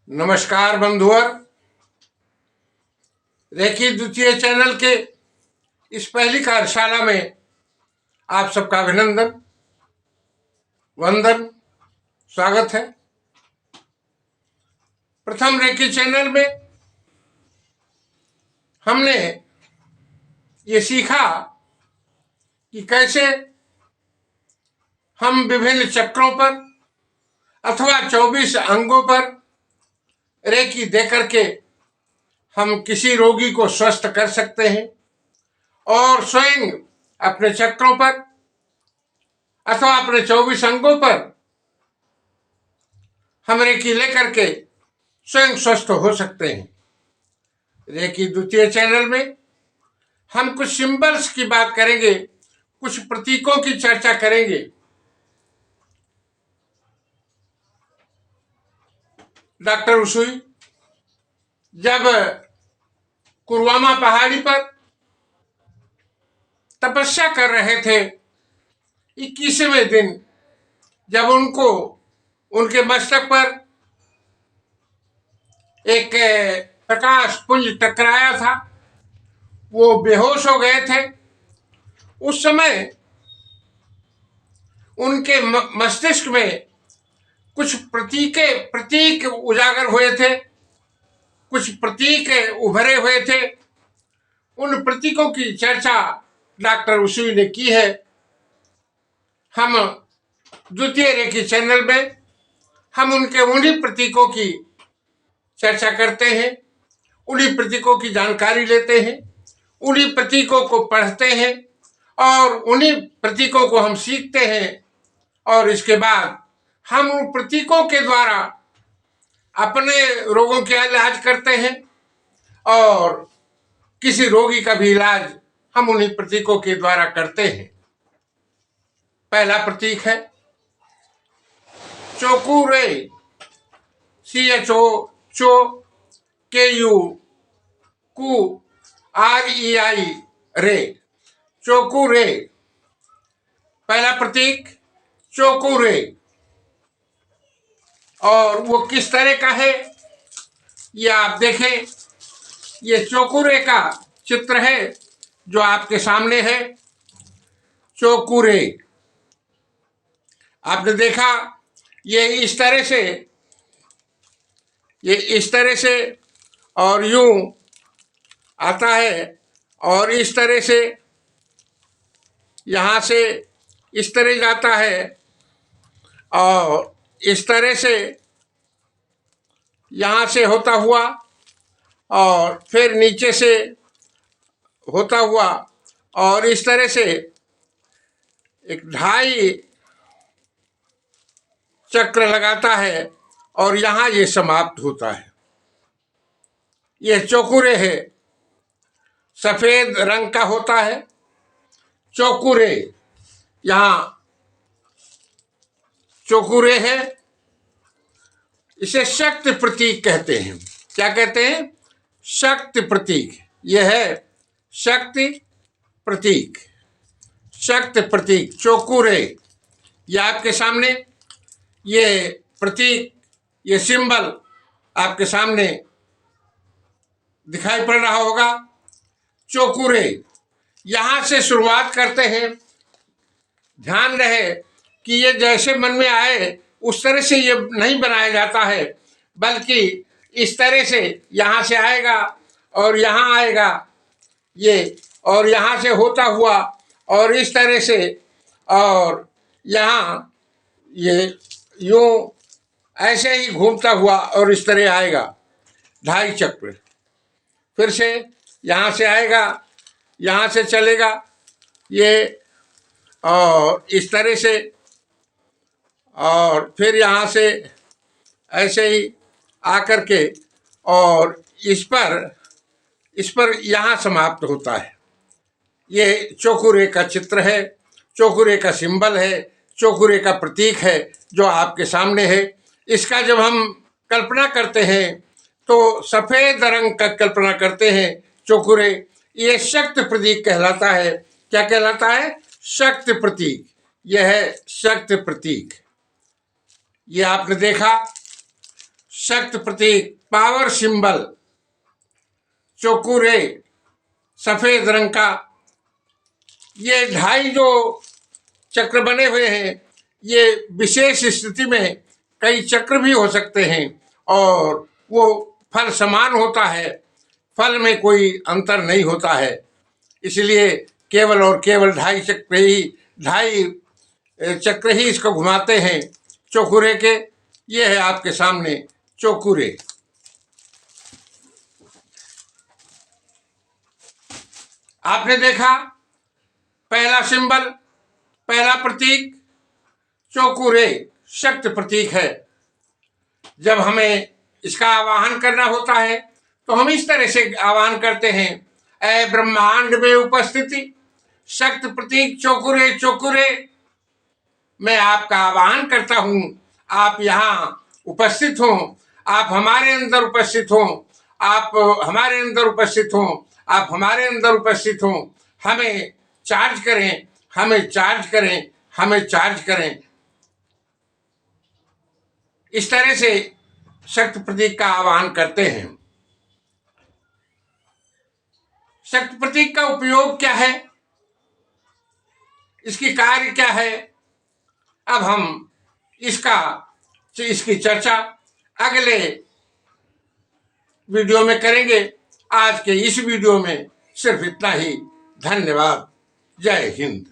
नमस्कार बंधुवर, रेखी द्वितीय चैनल के इस पहली कार्यशाला में आप सबका अभिनंदन, वंदन, स्वागत है। प्रथम रेखी चैनल में हमने ये सीखा कि कैसे हम विभिन्न चक्रों पर अथवा 24 अंगों पर रेखी देकर के हम किसी रोगी को स्वस्थ कर सकते हैं और स्वयं अपने चक्रों पर अथवा अपने 24 अंगों पर हम रेखी लेकर के स्वयं स्वस्थ हो सकते हैं। रेखी द्वितीय चैनल में हम कुछ सिंबल्स की बात करेंगे, कुछ प्रतीकों की चर्चा करेंगे। डॉक्टर उसुई जब कुरवामा पहाड़ी पर तपस्या कर रहे थे, 21वें दिन जब उनको उनके मस्तक पर एक प्रकाश पुंज टकराया था, वो बेहोश हो गए थे। उस समय उनके मस्तिष्क में कुछ प्रतीक उजागर हुए थे, कुछ प्रतीक उभरे हुए थे। उन प्रतीकों की चर्चा डॉक्टर उसुई ने की है। हम द्वितीय रेखी चैनल में हम उनके उन्हीं प्रतीकों की चर्चा करते हैं, उन्हीं प्रतीकों की जानकारी लेते हैं, उन्हीं प्रतीकों को पढ़ते हैं और उन्हीं प्रतीकों को हम सीखते हैं और इसके बाद हम उन प्रतीकों के द्वारा अपने रोगों का इलाज करते हैं और किसी रोगी का भी इलाज हम उन्हीं प्रतीकों के द्वारा करते हैं। पहला प्रतीक है चोकुरे, CHO चो KU कु REI रे, चोकुरे। पहला प्रतीक चोकुरे, और वो किस तरह का है ये आप देखें। ये चोकुरे का चित्र है जो आपके सामने है। चोकुरे आपने देखा, ये इस तरह से और यूं आता है और इस तरह से यहाँ से इस तरह जाता है और इस तरह से यहाँ से होता हुआ और फिर नीचे से होता हुआ और इस तरह से एक 2.5 चक्र लगाता है और यहाँ ये समाप्त होता है। ये चोकुरे है, सफेद रंग का होता है। चोकुरे, यहाँ चोकुरे है। इसे शक्ति प्रतीक कहते हैं। क्या कहते हैं? शक्ति प्रतीक। यह है शक्ति प्रतीक, शक्ति प्रतीक चोकुरे। यह आपके सामने ये प्रतीक, ये सिंबल आपके सामने दिखाई पड़ रहा होगा। चोकुरे, यहां से शुरुआत करते हैं। ध्यान रहे कि ये जैसे मन में आए उस तरह से ये नहीं बनाया जाता है, बल्कि इस तरह से यहां से आएगा और यहां आएगा ये, और यहां से होता हुआ और इस तरह से, और यहां ये यूं ऐसे ही घूमता हुआ और इस तरह आएगा 2.5 चक्र। फिर से यहाँ से आएगा, यहाँ से चलेगा ये और इस तरह से, और फिर यहाँ से ऐसे ही आकर के और इस पर यहाँ समाप्त होता है। ये चोकुरे का चित्र है, चोकुरे का सिंबल है, चोकुरे का प्रतीक है जो आपके सामने है। इसका जब हम कल्पना करते हैं तो सफेद रंग का कल्पना करते हैं। चोकुरे ये शक्ति प्रतीक कहलाता है। क्या कहलाता है? शक्ति प्रतीक। यह है शक्ति प्रतीक। ये आपने देखा शक्ति प्रतीक, पावर सिंबल, चौकुरे सफेद रंग का, ये 2.5 जो चक्र बने हुए हैं, ये विशेष स्थिति में कई चक्र भी हो सकते हैं और वो फल समान होता है, फल में कोई अंतर नहीं होता है। इसलिए केवल और केवल 2.5 चक्र ही इसको घुमाते हैं चौकुरे के। ये है आपके सामने चौकुरे। आपने देखा पहला सिंबल, पहला प्रतीक चौकुरे शक्ति प्रतीक है। जब हमें इसका आवाहन करना होता है तो हम इस तरह से आवाहन करते हैं, ऐ ब्रह्मांड में उपस्थिति शक्ति प्रतीक चौकुरे चौकुरे, मैं आपका आवाहन करता हूं, आप यहाँ उपस्थित हो, आप हमारे अंदर उपस्थित हो, आप हमारे अंदर उपस्थित हो, आप हमारे अंदर उपस्थित हो, हमें चार्ज करें, हमें चार्ज करें, हमें चार्ज करें। इस तरह से शक्ति प्रतीक का आह्वान करते हैं। शक्ति प्रतीक का उपयोग क्या है, इसकी कार्य क्या है, अब हम इसकी चर्चा अगले वीडियो में करेंगे। आज के इस वीडियो में सिर्फ इतना ही। धन्यवाद। जय हिंद।